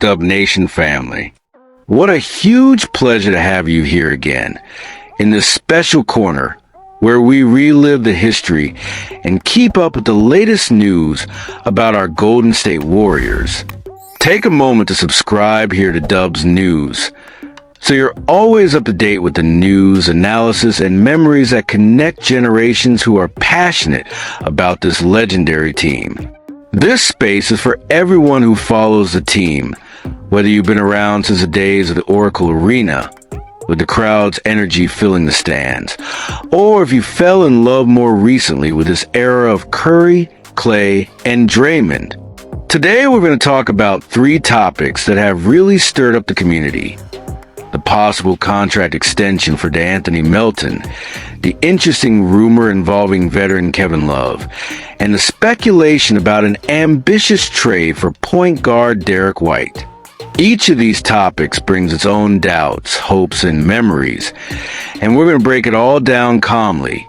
Dub Nation family? What a huge pleasure to have you here again in this special corner where we relive the history and keep up with the latest news about our Golden State Warriors. Take a moment to subscribe here to Dub's News so you're always up to date with the news, analysis, and memories that connect generations who are passionate about this legendary team. This space is for everyone who follows the team, whether you've been around since the days of the Oracle Arena, with the crowd's energy filling the stands, or if you fell in love more recently with this era of Curry, Clay, and Draymond. Today we're going to talk about 3 topics that have really stirred up the community. The possible contract extension for D'Anthony Melton, the interesting rumor involving veteran Kevin Love, and the speculation about an ambitious trade for point guard Derrick White. Each of these topics brings its own doubts, hopes, and memories, and we're going to break it all down calmly,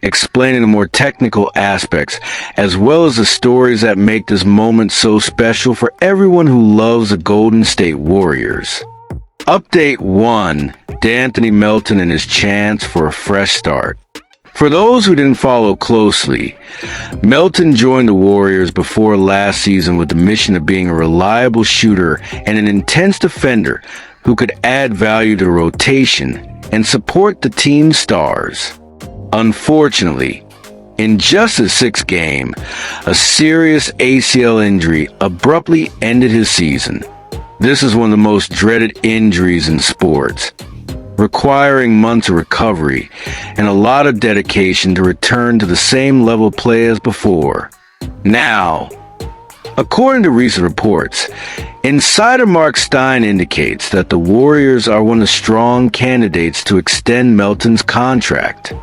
explaining the more technical aspects, as well as the stories that make this moment so special for everyone who loves the Golden State Warriors. Update 1. D'Anthony Melton and his chance for a fresh start. For those who didn't follow closely, Melton joined the Warriors before last season with the mission of being a reliable shooter and an intense defender who could add value to the rotation and support the team's stars. Unfortunately, in just his 6th game, a serious ACL injury abruptly ended his season. This is one of the most dreaded injuries in sports, requiring months of recovery and a lot of dedication to return to the same level of play as before. Now, according to recent reports, insider Mark Stein indicates that the Warriors are one of the strong candidates to extend Melton's contract.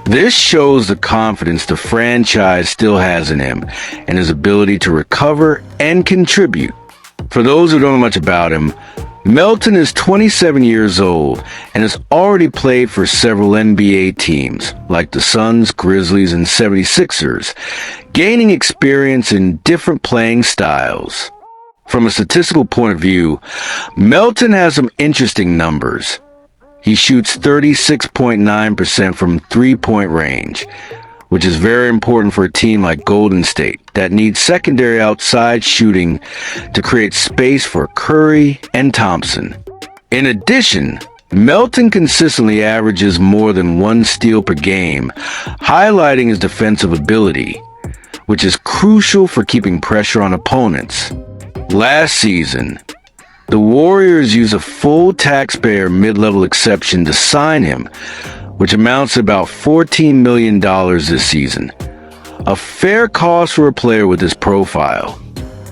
This shows the confidence the franchise still has in him and his ability to recover and contribute. For those who don't know much about him, Melton is 27 years old and has already played for several NBA teams, like the Suns, Grizzlies, and 76ers, gaining experience in different playing styles. From a statistical point of view, Melton has some interesting numbers. He shoots 36.9% from three-point range, which is very important for a team like Golden State that needs secondary outside shooting to create space for Curry and Thompson. In addition, Melton consistently averages more than 1 steal per game, highlighting his defensive ability, which is crucial for keeping pressure on opponents. Last season, the Warriors used a full taxpayer mid-level exception to sign him, which amounts to about $14 million this season. A fair cost for a player with his profile.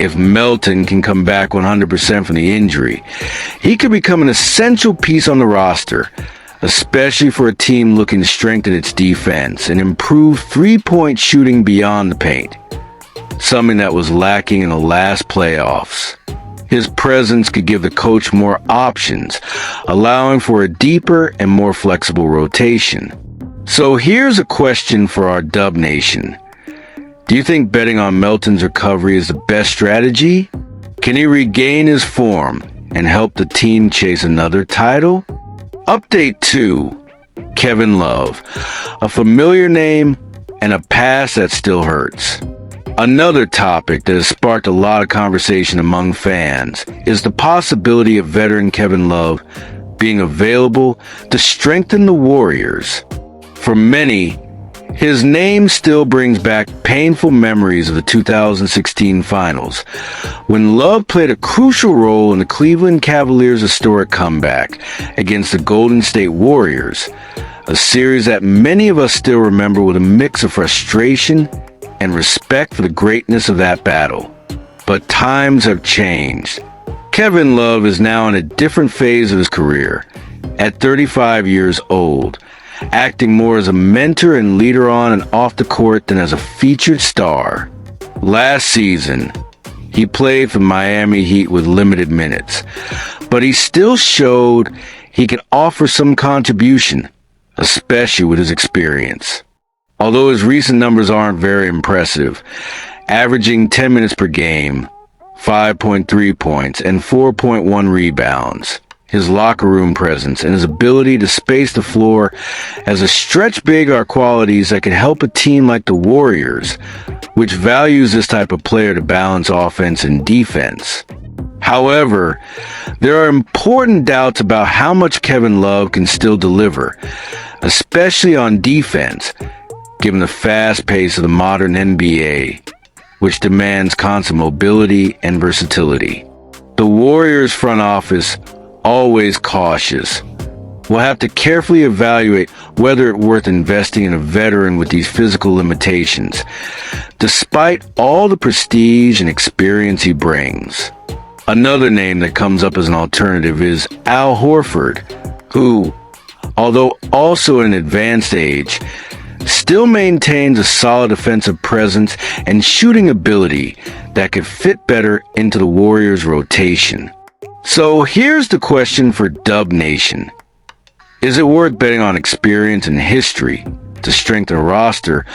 If Melton can come back 100% from the injury, he could become an essential piece on the roster, especially for a team looking to strengthen its defense and improve three-point shooting beyond the paint, something that was lacking in the last playoffs. His presence could give the coach more options, allowing for a deeper and more flexible rotation. So here's a question for our Dub Nation. Do you think betting on Melton's recovery is the best strategy? Can he regain his form and help the team chase another title? Update 2. Kevin Love. A familiar name and a past that still hurts. Another topic that has sparked a lot of conversation among fans is the possibility of veteran Kevin Love being available to strengthen the Warriors. For many, his name still brings back painful memories of the 2016 finals, when Love played a crucial role in the Cleveland Cavaliers' historic comeback against the Golden State Warriors, a series that many of us still remember with a mix of frustration and respect for the greatness of that battle. But times have changed. Kevin Love is now in a different phase of his career, at 35 years old, acting more as a mentor and leader on and off the court than as a featured star. Last season, he played for Miami Heat with limited minutes, but he still showed he could offer some contribution, especially with his experience. Although his recent numbers aren't very impressive, averaging 10 minutes per game, 5.3 points, and 4.1 rebounds. His locker room presence and his ability to space the floor as a stretch big are qualities that could help a team like the Warriors, which values this type of player to balance offense and defense. However, there are important doubts about how much Kevin Love can still deliver, especially on defense, given the fast pace of the modern NBA, which demands constant mobility and versatility. The Warriors front office, always cautious, will have to carefully evaluate whether it's worth investing in a veteran with these physical limitations, despite all the prestige and experience he brings. Another name that comes up as an alternative is Al Horford, who, although also at an advanced age, still maintains a solid offensive presence and shooting ability that could fit better into the Warriors' rotation. So here's the question for Dub Nation. Is it worth betting on experience and history to strengthen a roster,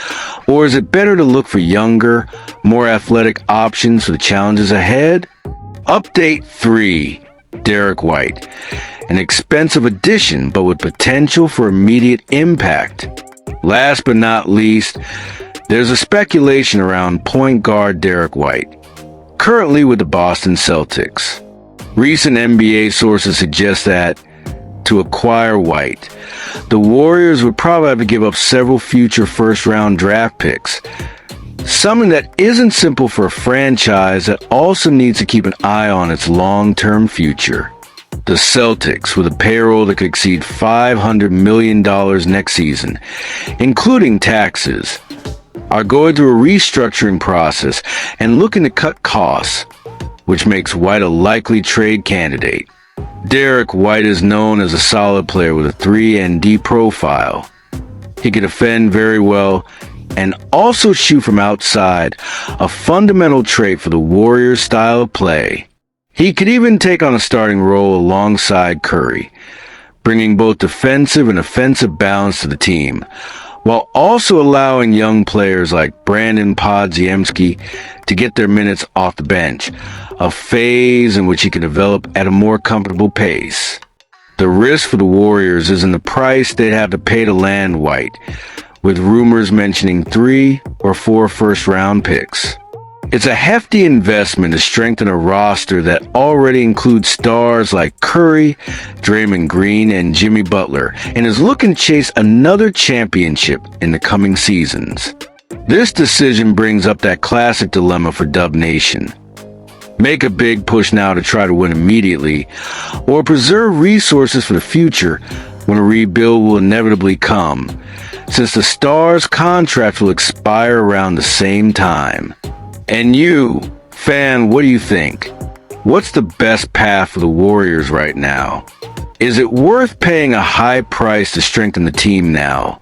or is it better to look for younger, more athletic options for the challenges ahead? Update 3, Derrick White. An expensive addition, but with potential for immediate impact. Last but not least, there's a speculation around point guard Derrick White, currently with the Boston Celtics. Recent NBA sources suggest that, to acquire White, the Warriors would probably have to give up several future first-round draft picks, something that isn't simple for a franchise that also needs to keep an eye on its long-term future. The Celtics, with a payroll that could exceed $500 million next season, including taxes, are going through a restructuring process and looking to cut costs, which makes White a likely trade candidate. Derrick White is known as a solid player with a 3-and-D profile. He can defend very well and also shoot from outside, a fundamental trait for the Warriors' style of play. He could even take on a starting role alongside Curry, bringing both defensive and offensive balance to the team, while also allowing young players like Brandon Podziemski to get their minutes off the bench, a phase in which he can develop at a more comfortable pace. The risk for the Warriors is in the price they'd have to pay to land White, with rumors mentioning 3 or 4 first-round picks. It's a hefty investment to strengthen a roster that already includes stars like Curry, Draymond Green, and Jimmy Butler, and is looking to chase another championship in the coming seasons. This decision brings up that classic dilemma for Dub Nation. Make a big push now to try to win immediately, or preserve resources for the future when a rebuild will inevitably come, since the stars' contract will expire around the same time. And you, fan, what do you think? What's the best path for the Warriors right now? Is it worth paying a high price to strengthen the team now?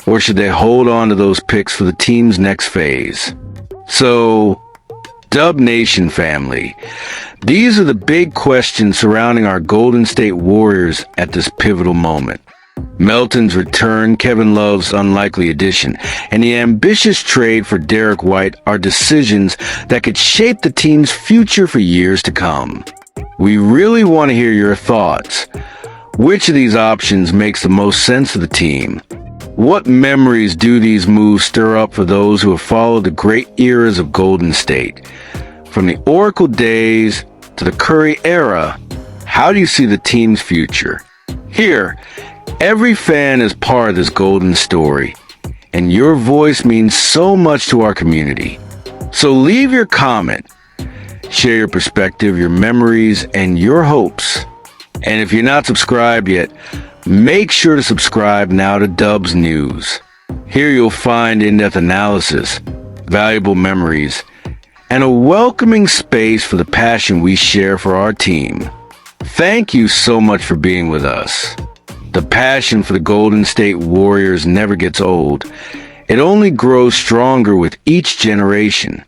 Or should they hold on to those picks for the team's next phase? So, Dub Nation family, these are the big questions surrounding our Golden State Warriors at this pivotal moment. Melton's return, Kevin Love's unlikely addition, and the ambitious trade for Derrick White are decisions that could shape the team's future for years to come. We really want to hear your thoughts. Which of these options makes the most sense for the team? What memories do these moves stir up for those who have followed the great eras of Golden State? From the Oracle days to the Curry era, how do you see the team's future? Here, every fan is part of this golden story, and your voice means so much to our community. So leave your comment, share your perspective, your memories, and your hopes. And if you're not subscribed yet, make sure to subscribe now to Dub's News. Here you'll find in-depth analysis, valuable memories, and a welcoming space for the passion we share for our team. Thank you so much for being with us. The passion for the Golden State Warriors never gets old. It only grows stronger with each generation.